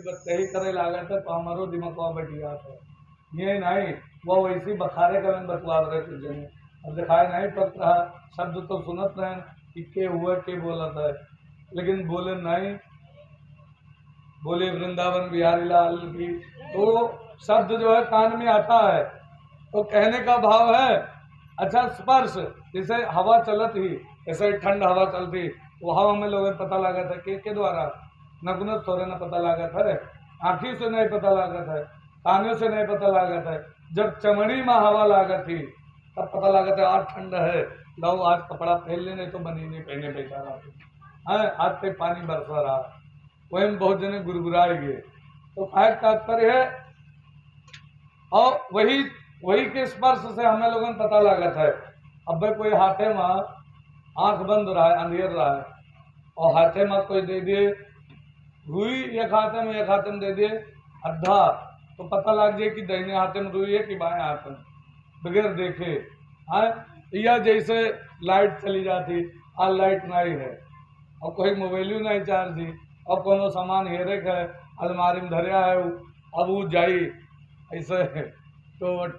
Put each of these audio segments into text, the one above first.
बच्चे ही करे लागे थे तो हमारो दिमाग बैठिया था ये नहीं वो वैसी बखारे का बतवा रहे थे जने अब दिखाए नहीं पड़ रहा शब्द तो सुनत रहे कि के हुआ के बोला था लेकिन बोले नहीं बोले वृंदावन बिहारी लाल की तो शब्द जो है कान में आता है तो कहने का भाव है अच्छा स्पर्श जैसे हवा चलत ही ऐसे ठंड हवा चलती वो हवा में लोगों पता लगा था के द्वारा नगुनत थोड़े न पता लगा था आँखी से नहीं पता लगा था कानों से नहीं पता लगा था जब चमड़ी में हवा लगा थी तब पता लगा था आज ठंड है लो आज कपड़ा पहन ले नहीं तो बनी नहीं पहने बेचारा है आज पे पानी बरसा रहा वही में बहुत जने गुरगुराए गए तो फायद तात्पर्य है और वही के स्पर्श से हमें लोगों पता लगा था अब भाई कोई हाथे में आंख बंद रहा है अंधेर रहा है और हाथे में कोई दे दिए रुई एक हाथे में दे दिए अद्धा तो पता लग जाए कि दाहिने हाथे में रुई है कि बाएं हाथ में बगैर देखे हाँ या जैसे लाइट चली जाती आज लाइट नहीं है और कोई मोबाइल नहीं चार्ज थी और कोनो सामान हेरे है अलमारी में धरिया है अब वो जाई ऐसे टोवट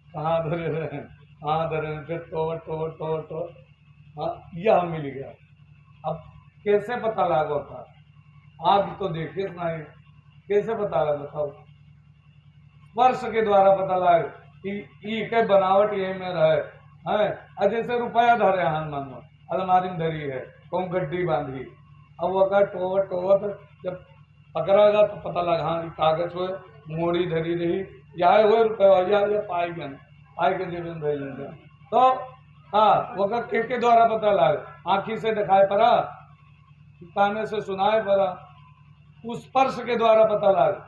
कहाँ धरे रहे कहाँ धरे फिर टोवट हाँ यह मिल गया अब कैसे पता लगा था आप तो देखे नहीं कैसे पता लगा था स्पर्श के द्वारा पता लगा कि ई के बनावट ये में रहे हैं जैसे रुपया धरे हाथ मानो अलमारी में धरी है कौन गड्डी बांधी अब वो अगर टोवट जब पकड़ागा तो पता लगा हाँ कागज हुए मोड़ी धरी रही या हुए रुपया या पाई के जेब में धरी लेंगे तो हाँ वो के द्वारा पता लगा आँखी से दिखाई पड़ा काने से सुनाए पड़ा उस स्पर्श के द्वारा पता लगा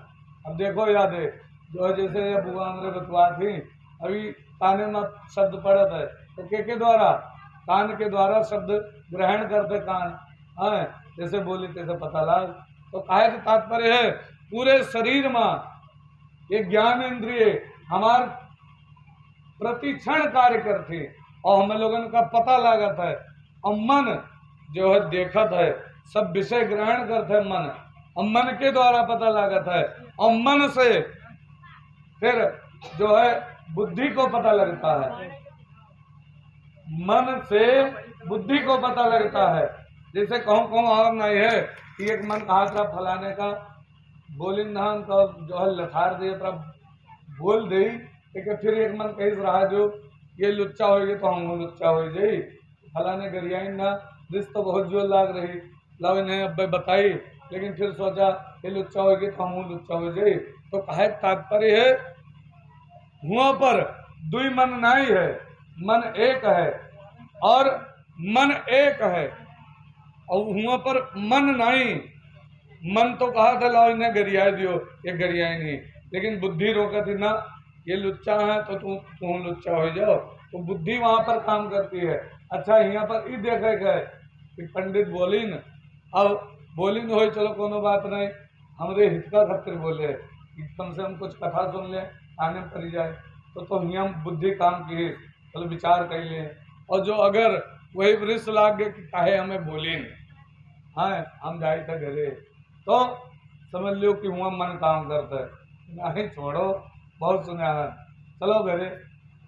अब देखो याद है जो जैसे ये बुआ हमने बतवा थी अभी काने में शब्द पड़ा था तो के द्वारा कान के द्वारा शब्द ग्रहण करते कान है जैसे बोली तैसे पता लग तो कहे का तात्पर्य है पूरे शरीर में ये ज्ञान इंद्रिय हमार प्रतिक्षण कार्य करते और हमें लोगों का पता लागत है और मन जो है देखत है सब विषय ग्रहण करते है मन और मन के द्वारा पता लागत है और मन से फिर जो है बुद्धि को पता लगता है मन से बुद्धि को पता लगता है जैसे कहूँ और नहीं है कि एक मन कहा था फलाने का बोली नाम तो जो है लथार दे बोल दे लेकिन फिर एक मन कही रहा जो ये लुच्चा होगी तो हम लुच्चा हो जाई फलाने गरियाई ना रिस तो बहुत जोर लाग रही लो इन्हें अब बताई लेकिन फिर सोचा ये लुच्चा होगी तो हम लुच्चा हो जाई तो कहे तात्पर्य है वहाँ पर दुई मन नहीं है मन एक है और मन एक है और वहाँ पर मन नहीं मन तो कहा था लाओ इन्हें गरिया दियो ये गरियाई नहीं लेकिन बुद्धि रोका थी ना ये लुच्चा है तो तुम लुच्चा हो जाओ तो बुद्धि वहाँ पर काम करती है अच्छा यहाँ पर ये देखे गए कि पंडित बोली न अब बोली न हो चलो कोनो बात नहीं हमरे हित का खातिर बोले कि कम से कम कुछ कथा सुन ले आने पड़ जाए तो यहाँ बुद्धि काम की चलो विचार कर ले और जो अगर वही वृक्ष लाग गए कि काहे हमें बोली नहीं हाँ हम जाए थे घरे तो समझ लो कि वहाँ मन काम करता है नहीं छोड़ो बहुत सुना है चलो घरे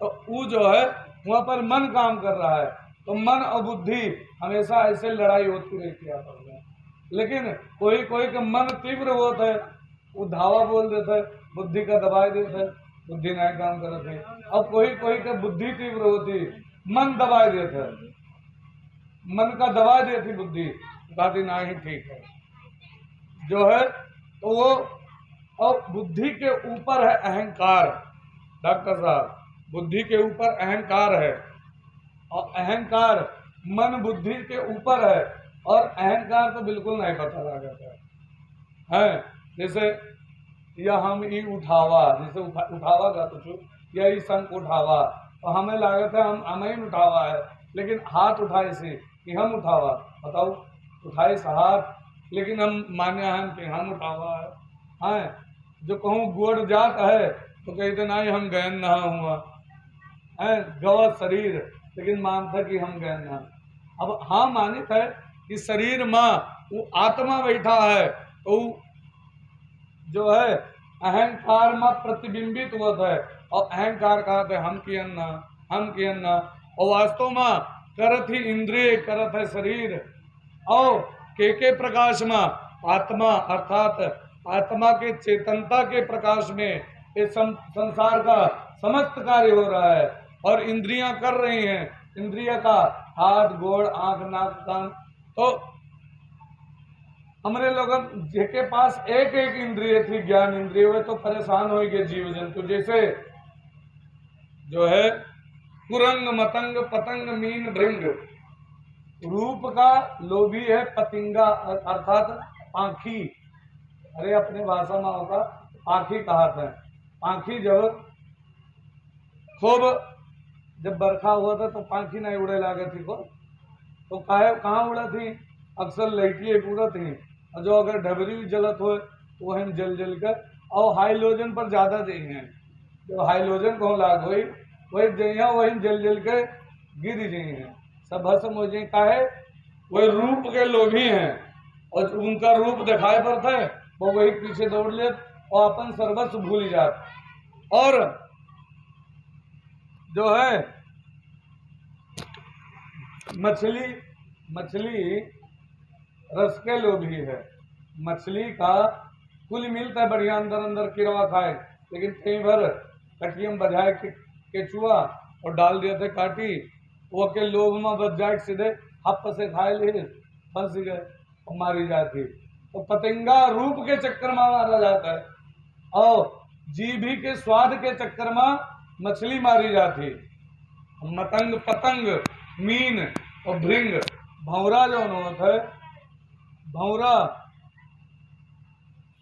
तो वो जो है वहाँ पर मन काम कर रहा है तो मन और बुद्धि हमेशा ऐसे लड़ाई होती रहती है आपस में लेकिन कोई का मन तीव्र होता है वो धावा बोल देता है बुद्धि का दबाई देता है बुद्धि नहीं काम करते है और कोई का बुद्धि तीव्र होती मन दबाई देता है मन का दबा देती बुद्धि बात ना ही ठीक है जो है तो वो और बुद्धि के ऊपर है अहंकार डॉक्टर साहब बुद्धि के ऊपर अहंकार है और अहंकार मन बुद्धि के ऊपर है और अहंकार तो बिल्कुल नहीं पता लगता है जैसे यह हम ई उठावा जैसे उठावा का तो यही संग उठावा तो हमें लागत है हम ही उठावा है लेकिन हाथ उठाए से कि हम उठावा बताओ उठाए से हाथ लेकिन हम मान्य हैं कि हम उठावा है जो कहूँ गोड़ जात है तो कहते नहीं हम गैन नहा हुआ है गवा शरीर लेकिन मानता कि हम गैन नहा अब हाँ मानित है कि शरीर में वो आत्मा बैठा है तो जो है अहंकार में प्रतिबिंबित होता है। और अहंकार कहा थे हम कियन न, और वास्तव में करत ही इंद्रिय, करत है शरीर। और के प्रकाश में आत्मा, अर्थात आत्मा के चेतनता के प्रकाश में इस संसार का समस्त कार्य हो रहा है। और इंद्रियां कर रही हैं, इंद्रिय का हाथ, गोड़, आंख, नाक, कान। तो हमारे लोगों जिनके पास एक एक इंद्रिय थी, ज्ञान इंद्रिय, वे तो परेशान हो गए जीव जंतु। जैसे जो है कुरंग, मतंग, पतंग, मीन, भृंग। रूप का लोभी है पतिंगा, अर्थात आंखी। अरे अपने भाषा में होगा आंखी कहा था। आंखी जब खूब जब बरखा हुआ था तो पांखी नहीं उड़े लागे थी को, तो कहाँ उड़ा थी? अक्सर लैटिए उड़ा थी। और जो अगर ढबरी भी जलत हो तो वह जल कर, और हाइलोजन पर ज्यादा चाहिए। जो हाइलोजन को लाग हुई वही जइया, वही जल के गिर जाइए, सब भस्म हो जाए। का है वही रूप के लोभी हैं, और उनका रूप दिखाए पर थे वो वही पीछे दौड़ ले और अपन सर्वस्व भूल जाते। और जो है मछली रस के लोभी है। मछली का कुल मिलता है बढ़िया, अंदर अंदर किरवा खाए, लेकिन कई बार कटियम बजाए केचुआ और डाल दिया थे काटी, वो के लोभ में बच जाए, सीधे हप से खाए ले फंस गए और मारी जाती। तो पतंगा रूप के चक्कर में मारा जाता है, और जीभी के स्वाद के चक्कर में मछली मारी जाती। मतंग, पतंग, मीन और भृंग, भौरा जो होता है, भौरा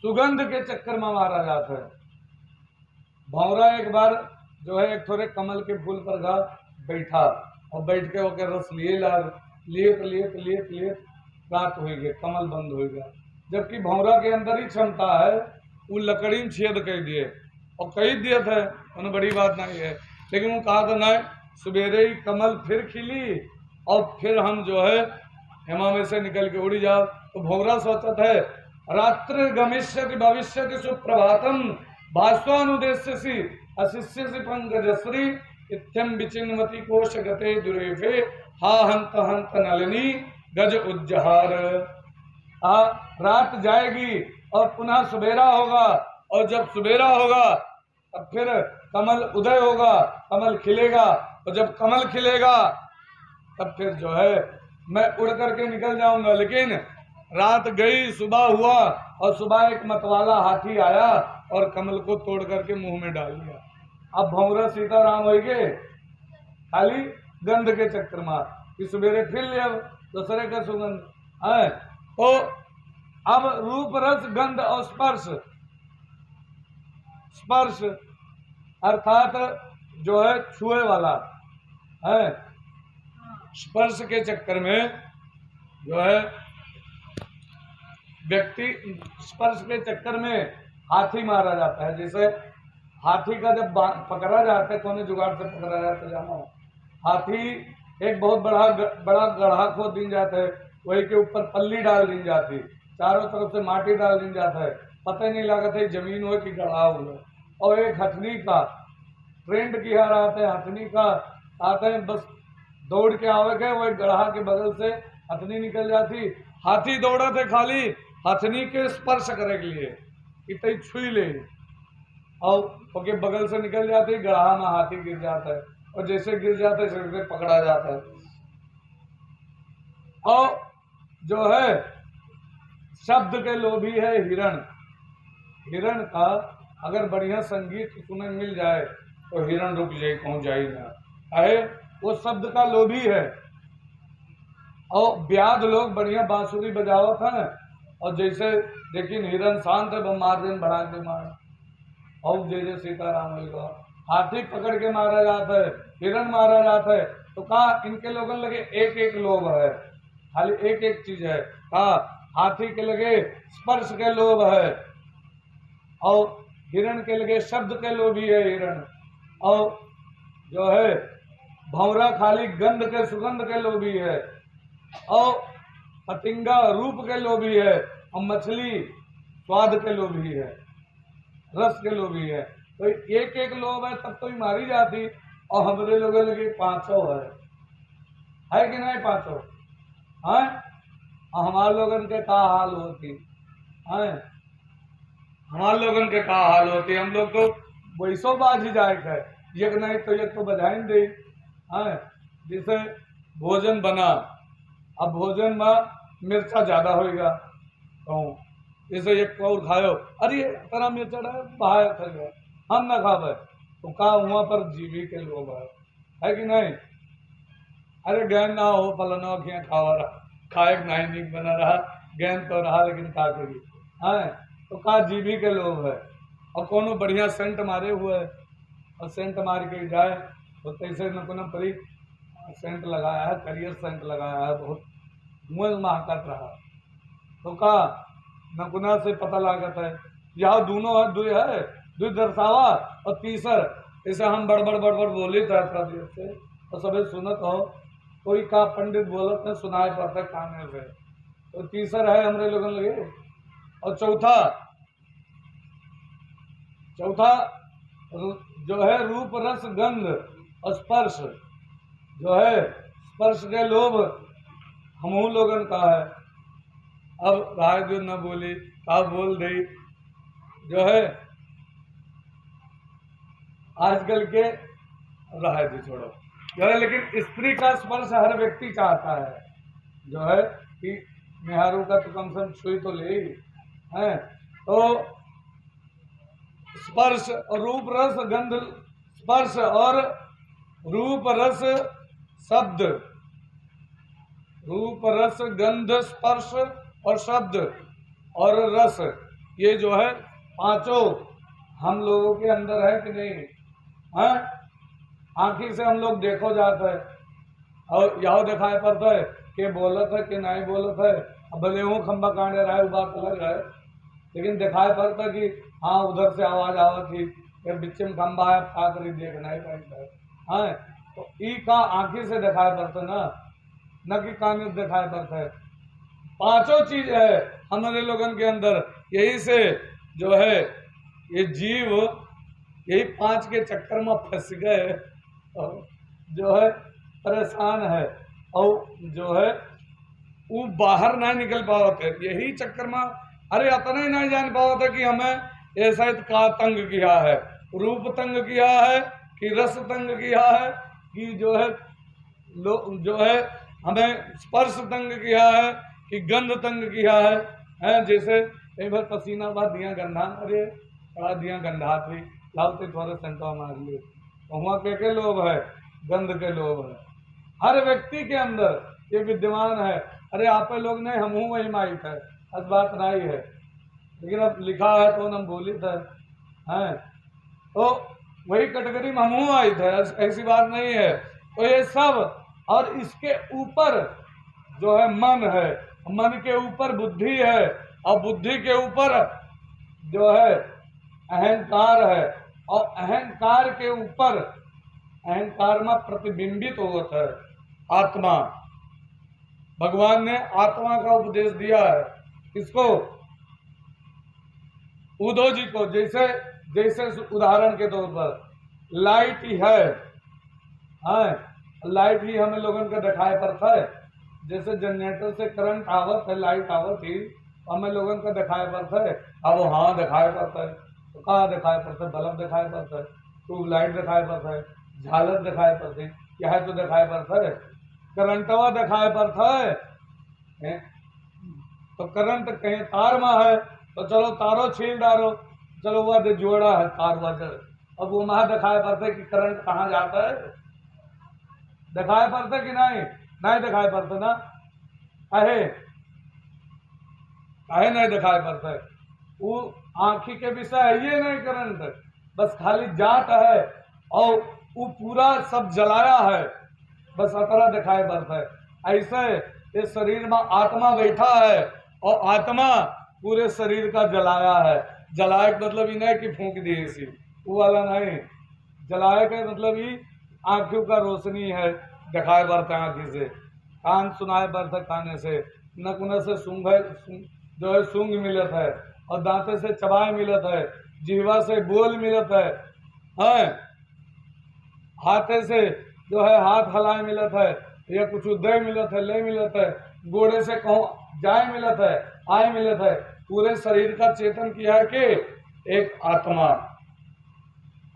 सुगंध के चक्कर में मारा जाता है। भौरा एक बार जो है एक थोड़े कमल के फूल पर गा बैठा, और बैठ के होकर रस लिए रात हो गई, कमल बंद हो गया। जबकि भौरा के अंदर ही क्षमता है, वो लकड़ी में छेद कर दिए, और कही दिए थे, उन्हें बड़ी बात नहीं है। लेकिन वो कहा था नहीं, सवेरे ही कमल फिर खिली और फिर हम जो है हेमा में से निकल के उड़ी जाओ। तो भौरा सोचता है रात्रि गमिष्यति भविष्यति सुप्रभातम भास्वानुदेश्यसि अशिष्यसि पंकजश्री इत्यम विचिन्वति कोश गते दुरेफे हा हंत हंत नलिनी गज उज्जहार। रात जाएगी और पुनः सवेरा होगा, और जब सवेरा होगा तब फिर कमल उदय होगा, कमल खिलेगा, और जब कमल खिलेगा तब फिर जो है मैं उड़ करके निकल जाऊंगा। लेकिन रात गई, सुबह हुआ, और सुबह एक मतवाला हाथी आया और कमल को तोड़ करके मुंह में डाल दिया। अब भौरा सीताराम हो गए खाली गंध के चक्कर में, कि सवेरे फिर ले अब दूसरे का सुगंध है। तो अब रूप, रस, गंध और स्पर्श अर्थात जो है छुए वाला है। स्पर्श के चक्कर में जो है व्यक्ति, स्पर्श के चक्कर में हाथी मारा जाता है। जैसे हाथी का जब पकड़ा जाता है, कौन जुगाड़ से पकड़ा जाता है जानो, हाथी एक बहुत बड़ा गड्ढा खोद दी जाता है, वही के ऊपर पल्ली डाल दी जाती, चारों तरफ से माटी डाल दी जाता है, पता ही नहीं लगता है जमीन हो कि गड्ढा हो। और एक हथनी का ट्रेंड किया रहता है, हथनी का आते हैं बस दौड़ के आवे गए, वही गड्ढा के बगल से हथनी निकल जाती। हाथी दौड़ा थे खाली हथनी के स्पर्श करे के लिए, इतनी छुई ले, और ओके बगल से निकल जाती, गड्ढा में हाथी गिर जाता है, और जैसे गिर जाता है से पकड़ा जाता है। और जो है शब्द के लोभी है हिरण। हिरण का अगर बढ़िया संगीत सुनने मिल जाए तो हिरण रुक जाए, कहूँ जाए ना है, वो शब्द का लोभी है। और ब्याद लोग बढ़िया बांसुरी बजावत है, और जैसे लेकिन हिरण शांत है, मार दिन बढ़ा के मार, और जय सीताराम होगा। हाथी पकड़ के मारा जाता है, हिरण मारा जाता है, तो कहा इनके लोगों लगे एक एक लोभ है, खाली एक एक चीज है। कहा हाथी के लगे स्पर्श के लोभ है, और हिरण के लगे शब्द के लोभी है हिरण, और जो है भौरा खाली गंध के सुगंध के लोभी है, और पतिंगा रूप के लोभी है, और मछली स्वाद के लोभी है। रस के लोभी है। तो एक एक लोभ है तब तो ही मारी जाती, और हमरे लोगों लगे 500 है कि नहीं 500 है। हमारे लोगन के का हाल होती है, हमारे लोगन के का हाल होती, हम लोग तो वैसो बाजी जाए है, एक नहीं तो एक तो बजाई दे है। जैसे भोजन बना, अब भोजन में मिर्चा ज्यादा होगा, तो जैसे एक और खायो, अरे तरह मिर्चा बाहर थक गया, हम ना खावे, तो का वहाँ पर जीवी के लोग है कि नहीं। अरे गैन ना हो फलना खिया खावा रहा, खाए नहीं नीक बना रहा, गैन तो रहा लेकिन का करी है, तो का जीवी के लोग है। और कोनो बढ़िया सेंट मारे हुए है, और सेंट मार के जाए तो कैसे न कोनो परी सेंट लगाया है, करियर सेंट लगाया है, बहुत मुँह महकत रहा, तो का नकुना से पता लागत है यहाँ दोनों है, दुई है, दुई दर्शावा और तीसर ऐसे हम बड़बड़ बड़बड़ बोली था देर से, और सभी सुनत हो, कोई का पंडित बोलत है सुनाए पड़ता काने से, तो तीसर है हमरे लोगन लगे। और चौथा जो है रूप रस गंध और स्पर्श, जो है स्पर्श के लोभ हमू लोगन का है। अब राय जो न बोली आप बोल दे, जो है आजकल के राय भी छोड़ो, जो है लेकिन स्त्री का स्पर्श हर व्यक्ति चाहता है, जो है कि मेहरू का तो कम से कम छुई तो ले है। तो स्पर्श और रूप रस गंध, स्पर्श और रूप रस शब्द, रूप रस गंध स्पर्श और शब्द और रस, ये जो है पांचों हम लोगों के अंदर है कि नहीं है। आंखी से हम लोग देखो जाते है, और यह दिखाई पड़ता है कि बोलत है कि नहीं बोलत है, अब भले हूँ खंबा कांडे रहा है बात अलग है, लेकिन दिखाई पड़ता कि हाँ उधर से आवाज आवत थी, फिर बीच में खंबा है का करी देखना ही पड़ता है। तो ई का आंखी से दिखाई पड़ता न कि कान से दिखाई पड़ता है। पांचों चीज है हमारे लोगन के अंदर, यही से जो है ये जीव यही पांच के चक्कर में फंस गए, और जो है परेशान है, और जो है वो बाहर नहीं निकल पावत है, यही चक्कर में अरे अतना ही नहीं जान पावत है कि हमें ऐसा का तंग किया है, रूप तंग किया है कि रस तंग किया है, कि जो है जो है हमें स्पर्श तंग किया है कि गंध तंग किया है। जैसे कई बार पसीना बाद दिया गंधा, अरे बड़ा दिया गंधा थी लाते थोड़े सेंटवा मार लिए, तो वहाँ के लोग है गंध के लोग है, हर व्यक्ति के अंदर ये विद्यमान है। अरे आप लोग नहीं हम वही माइक है, आज बात नहीं है, लेकिन अब लिखा है तो हम बोली था हैं, तो वही कैटेगरी में हम आई थे, ऐसी बात नहीं है। तो ये सब, और इसके ऊपर जो है मन है, मन के ऊपर बुद्धि है, और बुद्धि के ऊपर जो है अहंकार है, और अहंकार के ऊपर अहंकार में प्रतिबिंबित होता है आत्मा। भगवान ने आत्मा का उपदेश दिया है किसको, उद्धव जी को। जैसे जैसे उदाहरण के तौर पर लाइट ही है, लाइट ही हमें लोगों का दिखाई पड़ता है, जैसे जनरेटर से करंट आवत है, लाइट आवत ही हमें लोगों का दिखाई पड़ता है। अब हाँ दिखाई पड़ता है, तो कहाँ दिखाई पड़ता है, बल्ब दिखाई पड़ता है, ट्यूबलाइट दिखाई पड़ता है, झालर दिखाई पड़ती है, यह तो दिखाई पड़ता है, करंटवा दिखाई पड़ता है। तो करंट कहीं तार में है तो चलो तारो छील डालो, चलो वह जोड़ा है तार वजह, अब वो वहां दिखाई पड़ता है कि करंट कहाँ जाता है, दिखाई पड़ता कि नहीं, नहीं दिखाई पड़ता ना, काहे काहे नहीं दिखाई पड़ता है, वो आंखी के विषय है ये नहीं करंट, बस खाली जात है और वो पूरा सब जलाया है, बस अतरा दिखाई पड़ता है। ऐसे इस शरीर में आत्मा बैठा है, और आत्मा पूरे शरीर का जलाया है। जलाए का मतलब ही नहीं कि फूंक दिए इसी, वो वाला नहीं, जलाए का मतलब ही आंखों का रोशनी है, दिखाई पड़ता है आंखी से, कान सुनाए पड़ता है काने से, नकुने से सूंघ जो है सूंघ मिलत है, और दांते से चबाए मिलत है, जीवा से बोल मिलत है, हाथे से जो है हाथ हलाए मिलत है, या कुछ दे मिलत है, ले मिलत है, गोड़े से कहूँ जाए मिलत है, आए मिलत है। पूरे शरीर का चेतन किया है कि एक आत्मा,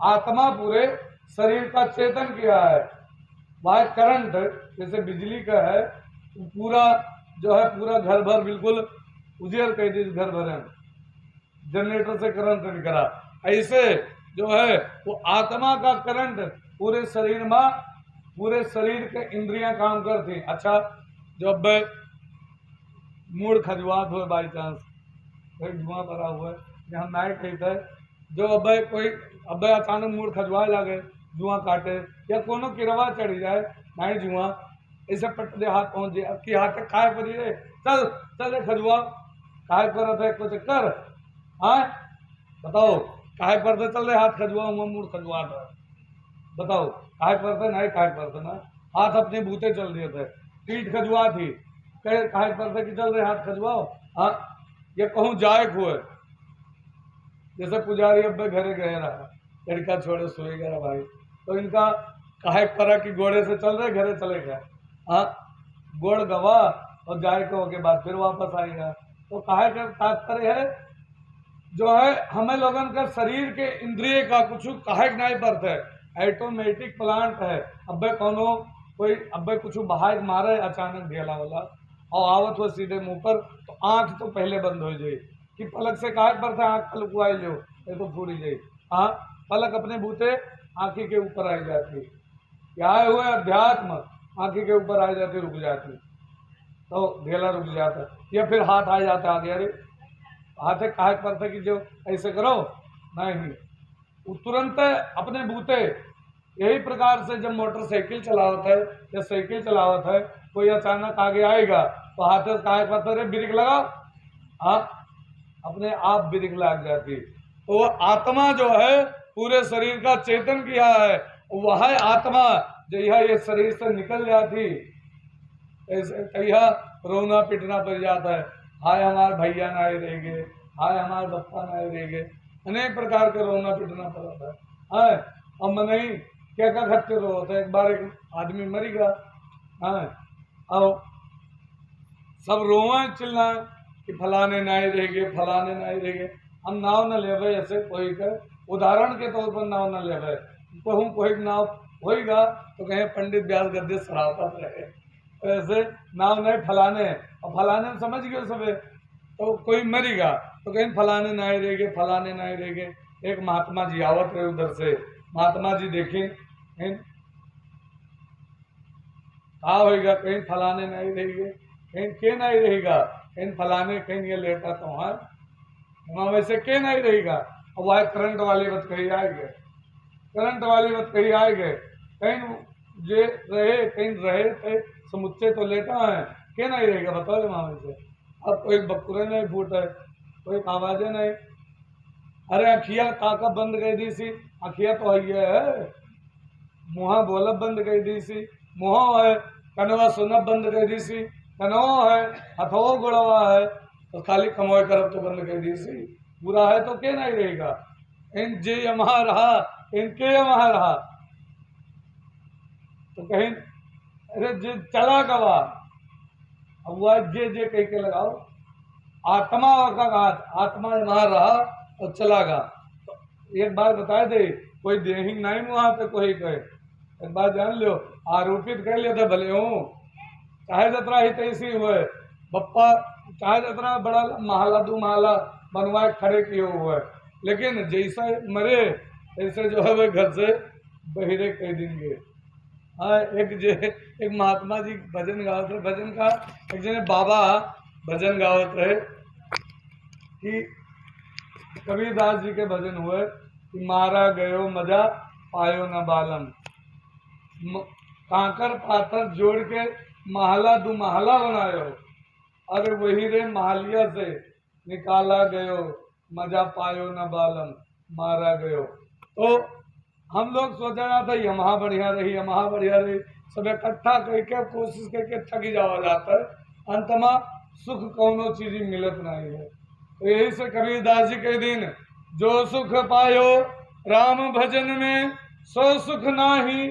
आत्मा पूरे शरीर का चेतन किया है। वह करंट जैसे बिजली का है, पूरा जो है पूरा घर भर बिल्कुल उजियर कह दी, घर भर जनरेटर से करंट निकला, ऐसे जो है वो आत्मा का करंट पूरे शरीर में, पूरे शरीर के इंद्रियां काम करती। अच्छा, जब मूड खजवात हुए बाई चांस, कोई धुआं भरा हुआ है, यहाँ नाइट कहता है, जो अब कोई अब अचानक मूड खजवाए लगे, जुआ काटे या कोनो किरवा चढ़ी जाए, नहीं जुआ ऐसे पट दे हाथ पहुंच जाए कि हाथ खाए पड़ी रे, चल चल खजुआ काहे पर है कुछ कर, हाँ बताओ काहे पर थे, चल रहे हाथ खजुआ हुआ मूड खजुआ था, बताओ काहे पर थे, नहीं काहे पर थे ना, हाथ अपने भूते चल रहे थे, पीठ खजुआ थी, कहे काहे पर थे कि चल रहे हाथ खजुआओ, हाँ ये कहूँ जाए हुए, जैसे पुजारी अब घरे गए रहा, लड़का छोड़े सोए गया भाई, तो इनका काहे परा कि घोड़े से चल रहे घरे चले गए, हाँ गोड़ गवा और जाए के बाद फिर वापस आएगा। तो काहे का तात्पर्य है जो है हमें लोगन का शरीर के इंद्रिय का कुछ काहे नहीं पड़ता है, ऑटोमेटिक प्लांट है। अब कोनो कोई अब कुछ बाहर मारे अचानक ढेला वाला और आवत हो सीधे मुंह पर, तो आंख तो पहले बंद हो जाए कि पलक से काहे पर था आंख लुकवाई लो, ये तो फूटी जाए, हाँ पलक अपने बूते आंखी के ऊपर आई जाती, आए हुए अध्यात्म आंखी के ऊपर आ जाती, रुक जाती, तो ढेला रुक जाता, या फिर हाथ आ जाता आगे, अरे हाथे काहे पर था कि जो ऐसे करो नहीं, वो तुरंत अपने बूते। यही प्रकार से जब मोटरसाइकिल चलावत है या साइकिल चलावत है, कोई अचानक आगे आएगा तो हाथे से काहे पर था, ब्रेक लगाओ, हाँ अपने आप ब्रेक लग जाती। तो आत्मा जो है पूरे शरीर का चेतन किया है, वह आत्मा जो ये शरीर से निकल जाती, ऐसे यह रोना पिटना पड़ जाता है, हाय हमारे भैया नहीं रहेंगे, हाय हमारे बप्पा नहीं रहेंगे, अनेक प्रकार के रोना पिटना पड़ता है। और मैं नहीं क्या क्या खत्ते रो होता है, एक बार एक आदमी मरी गया, और सब रोए चिल्लाए कि फलाने नहीं रहेंगे, फलाने नहीं रहेंगे। हम नाव न लेवे, ऐसे कोई का उदाहरण के तौर पर नाव न लेवे, कहूँ कोई नाव होगा तो कहें पंडित व्यास गद्दे सराहता रहे, ऐसे नाव नहीं फलाने, और फलाने में समझ गए सब, तो कोई मरेगा तो कहीं फलाने नहीं रहेंगे, फलाने नहीं रहेंगे। एक महात्मा जी आवत रहे उधर से, महात्मा जी देखें क्या होगा, कहीं फलाने नहीं रहेंगे, कहीं के नहीं रहेगा, कहीं फलाने कहीं ये लेटा तो वहाँ वैसे के नहीं रहेगा। और वह करंट वाली बात कही आएंगे, करंट वाली बात कही आएंगे, कहीं जे रहे कहीं रहे थे समुच्चे तो लेटा है, क्या नहीं रहेगा बताओ मामे से। अब कोई बकुरे नहीं फूटे, कोई आवाजें नहीं, अरे अखिया काका बंद कर दी सी, अखिया तो है, मुहा बोलब बंद कर दी सी, मुहा है, कनवा सुनब बंद कर दी सी, कनवा है, हथो गुड़वा है, तो खाली कमोय करब तो बंद कर दी सी, बुरा है तो क्या नहीं रहेगा। इन जे यमहा रहा, इनके यमहा रहा, तो कहीं अरे जे चला गवा, अब वह जे कह के लगाओ, आत्मा का हाथ, आत्मा वहां रहा और चला गया। तो एक बात बता दे, कोई देही नहीं वहां पे कोई कहे, एक बात जान लो, आरोपित कर लिया था भले हूँ, चाहे जतरा ही तैसी हुए बप्पा, चाहे जतरा बड़ा महला दू महला बनवाए खड़े किए हुए, लेकिन जैसा मरे ऐसे जो है वह घर से बहिरे कह देंगे। हाँ एक महात्मा जी भजन गावत रहे, भजन का एक जने बाबा भजन गावत रहे कि कबीरदास जी के भजन हुए कि मारा गयो मजा पायो न बालम, कांकर पाथर जोड़ के महला दू महला बनायो, अरे वही रे महलिया से निकाला गयो, मजा पायो न बालम, मारा गयो। तो हम लोग सोचा रहा था यमहा बढ़िया रही, यमहा बढ़िया रही, सब इकट्ठा करके कोशिश करके थकी जावा जाता है, अंत में सुख कौनो चीज मिलत नहीं है। तो यही से कबीरदास जी के दिन जो सुख पायो राम भजन में, सो सुख नाही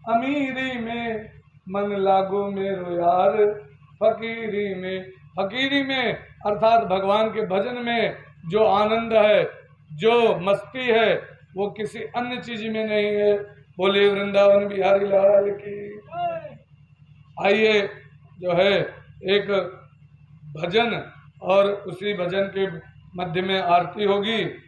अमीरी में। मन लागो मेरो यार फकीरी में। फकीरी में अर्थात भगवान के भजन में जो आनंद है, जो मस्ती है, वो किसी अन्य चीज में नहीं है। बोले वृंदावन बिहारी लाल की। आइए जो है एक भजन और उसी भजन के मध्य में आरती होगी।